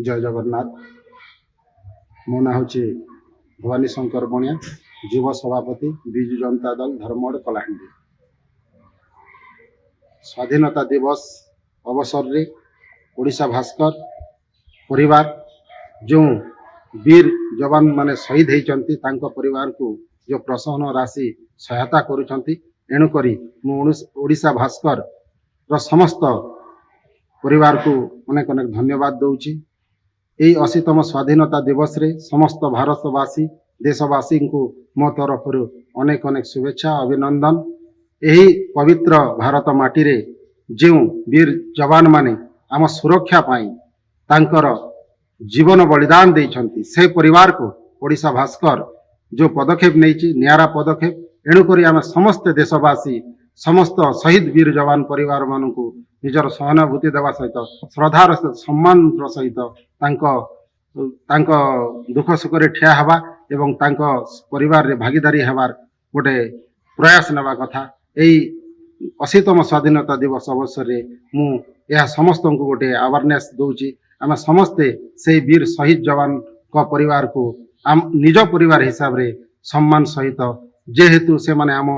जय जगन्नाथ। मो ना हूँ भवानी शंकर बणिया, युव सभापति विजु जनता दल धर्मगढ़ कलाहांडी। स्वाधीनता दिवस अवसर रे ओडिशा भास्कर परिवार जो वीर जवान माने शहीद होती परिवार को जो प्रोत्साहन राशि सहायता करुँच एणुकरी ओडिशा भास्कर समस्त परिवार को अनेक अनेक धन्यवाद दूची। यही 80तम स्वाधीनता दिवस रे समस्त भारतवासी देशवासी को मो तरफ अनेक अनेक शुभेच्छा अभिनंदन। यही पवित्र भारत माटी रे जो वीर जवान माने आम सुरक्षा पाई तांकर जीवन बलिदान देइछंती से परिवार को ओडिशा भास्कर जो पदक्षेप नहीं नियारा पदक्षेप एणुकरी आम समस्त देशवासी समस्त शहीद वीर जवान परिवार मान को निजर सहानुभूति देवा सहित श्रद्धार सम्मान सहित दुख सुख ठिया हवा एवं परिवार रे भागीदारी हबार गोटे प्रयास नेबा कथा। यही 80तम स्वाधीनता दिवस अवसर रे मु यह समस्त को गोटे अवेयरनेस दूची। आम समस्ते से वीर शहीद जवान का परिवार को निज परिवार हिसाब रे सम्मान सहित जेहेतु से माने आम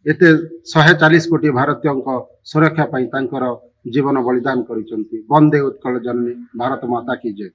एते 140 कोटी भारतीय सुरक्षा पाई तांकर जीवन बलिदान करिसंती। वंदे उत्कल जननी भारत माता की जय।